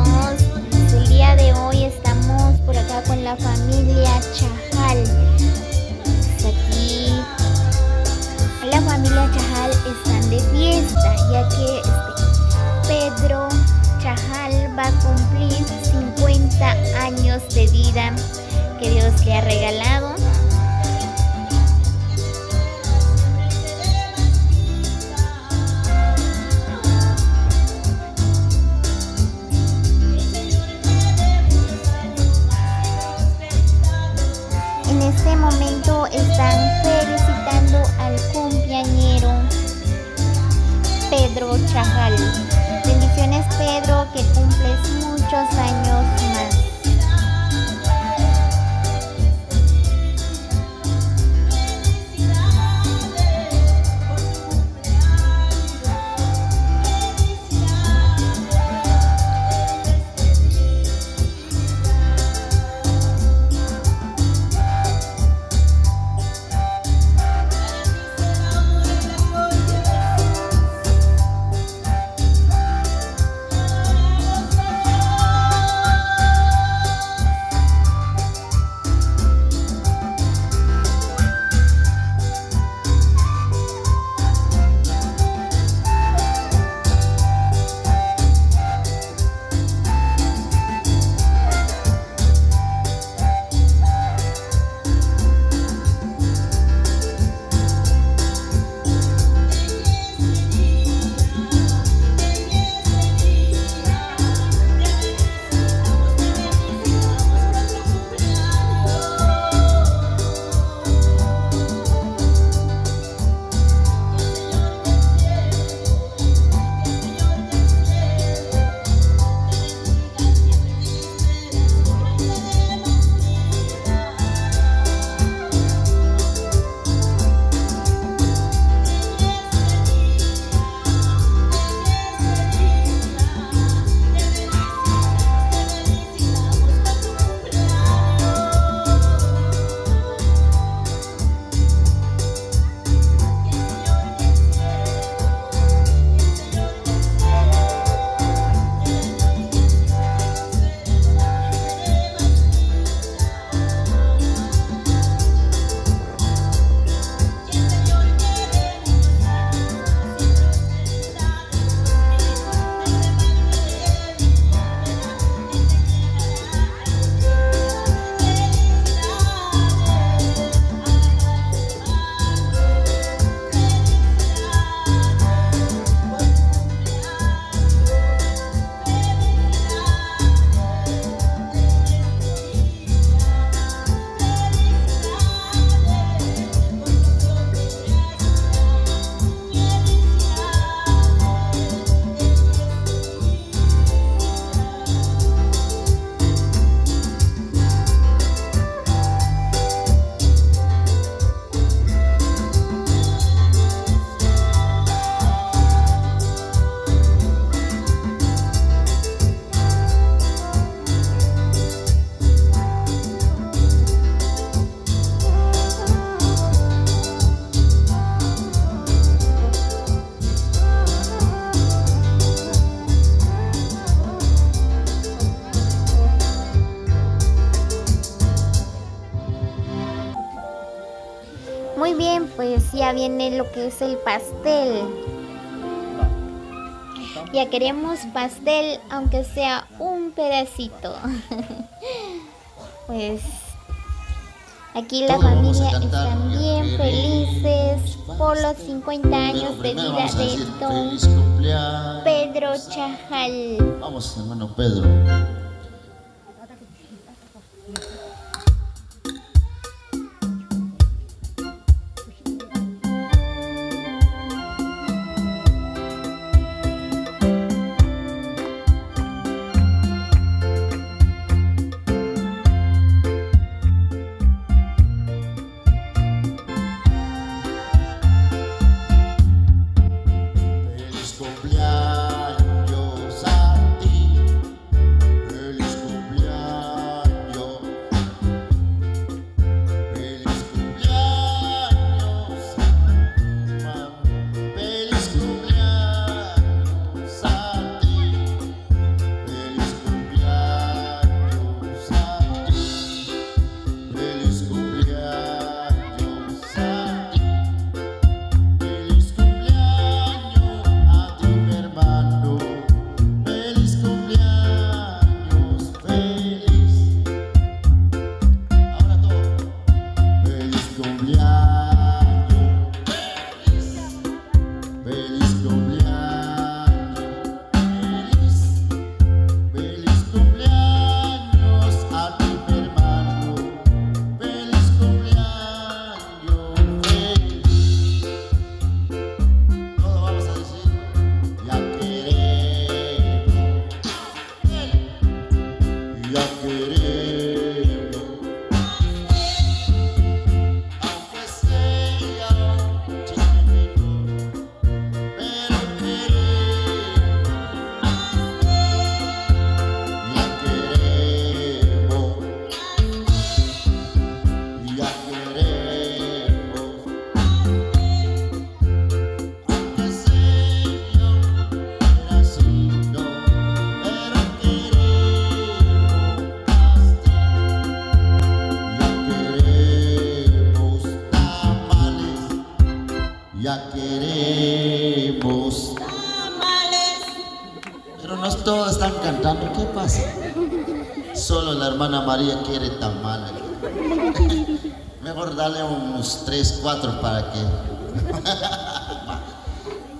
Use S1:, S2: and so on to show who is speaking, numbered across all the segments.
S1: todos, pues el día de hoy estamos por acá con la familia Chajal. Pues aquí la familia Chajal están de fiesta, ya que Pedro Chajal va a cumplir 50 años de vida que Dios le ha regalado. En este momento están felicitando al cumpleañero Pedro Chajal. Bendiciones, Pedro, que cumples muchos años más. Muy bien, pues ya viene lo que es el pastel. Ya queremos pastel, aunque sea un pedacito. Pues aquí la familia están bien felices por los 50 años de vida de don Pedro Chajal.
S2: Vamos, hermano Pedro. Ya queremos tamales. Pero no todos están cantando, ¿qué pasa? Solo la hermana María quiere tamales. Mejor dale unos 3, 4 para que...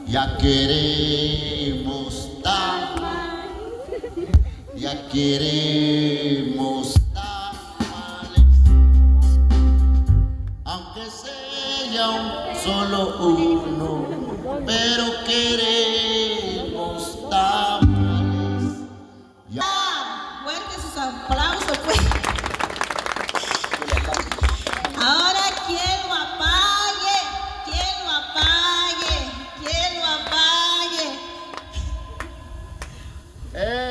S2: Ya queremos tamales. Ya queremos tamales. Aunque sea solo uno, pero queremos tamales. Ya.
S3: Fuerte sus aplausos, pues. Ahora, ¿quién lo apague? ¿Quién lo apague? ¿Quién lo apague?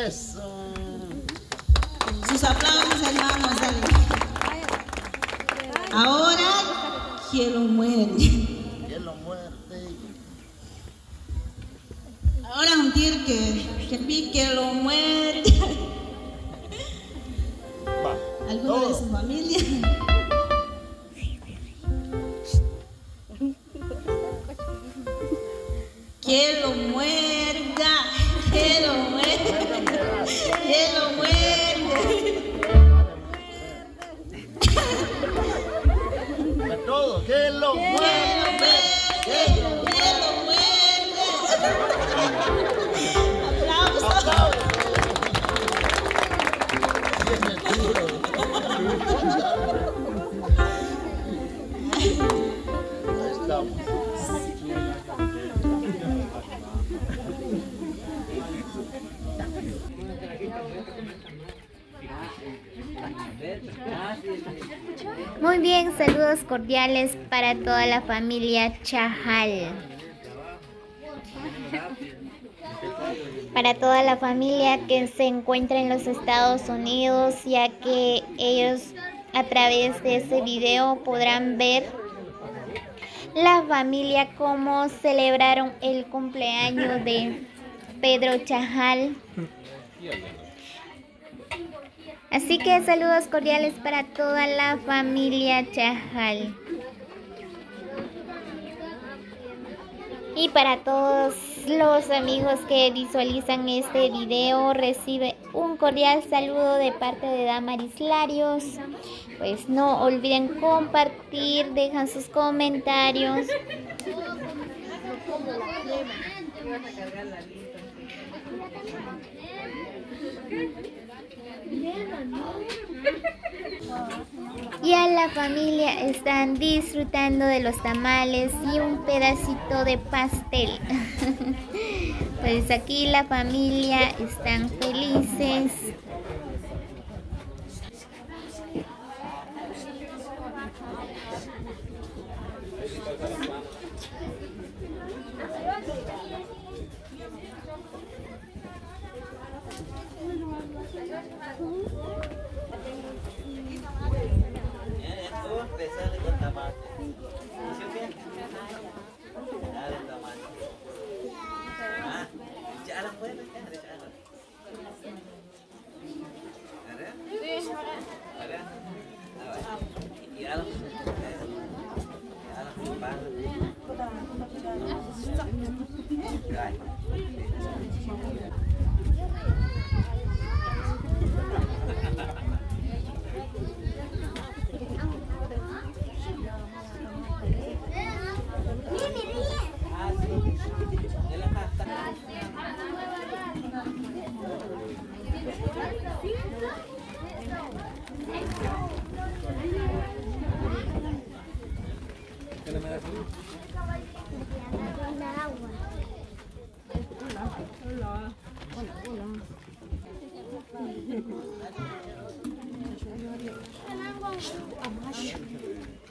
S2: Eso.
S3: Sus aplausos, hermanos. Dale. Ahora, ¿quién lo muerde?
S2: ¿Quién lo muerde?
S3: Ahora sentir que pique lo muerde. ¿Alguno de su familia? Que lo muerda, que lo muerda, que lo muerda.
S2: A todos, que lo muerde.
S3: Que lo muerda. Aplausos.
S2: Ahí estamos.
S1: Muy bien, saludos cordiales para toda la familia Chajal. Para toda la familia que se encuentra en los Estados Unidos, ya que ellos a través de este video podrán ver la familia cómo celebraron el cumpleaños de Pedro Chajal. Así que saludos cordiales para toda la familia Chajal. Y para todos los amigos que visualizan este video, recibe un cordial saludo de parte de Damaris Larios. Pues no olviden compartir, dejan sus comentarios. Y a la familia están disfrutando de los tamales y un pedacito de pastel. Pues aquí la familia están felices.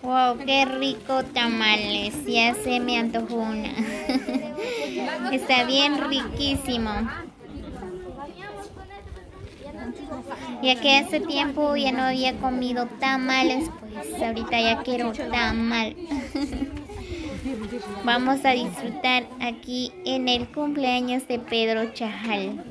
S1: Wow, qué rico tamales, ya se me antojó una. Está bien riquísimo. Ya que hace tiempo ya no había comido tamales, pues ahorita ya quiero tamal. Vamos a disfrutar aquí en el cumpleaños de Pedro Chajal.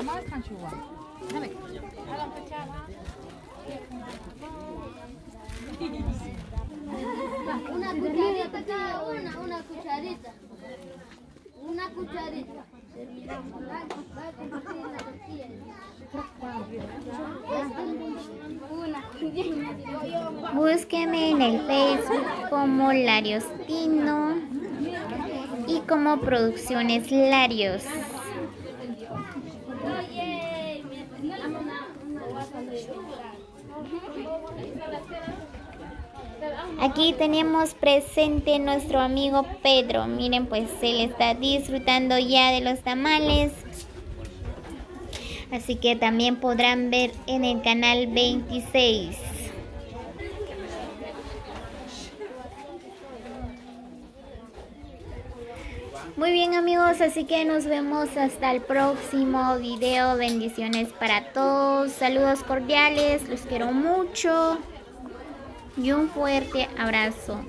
S4: Una cucharita cada una cucharita. Una cucharita.
S1: Búsqueme en el Facebook como Larios Tino y como Producciones Larios. Aquí tenemos presente nuestro amigo Pedro. Miren, pues él está disfrutando ya de los tamales. Así que también podrán ver en el canal 26. Muy bien, amigos, así que nos vemos hasta el próximo video. Bendiciones para todos. Saludos cordiales. Los quiero mucho. Y un fuerte abrazo.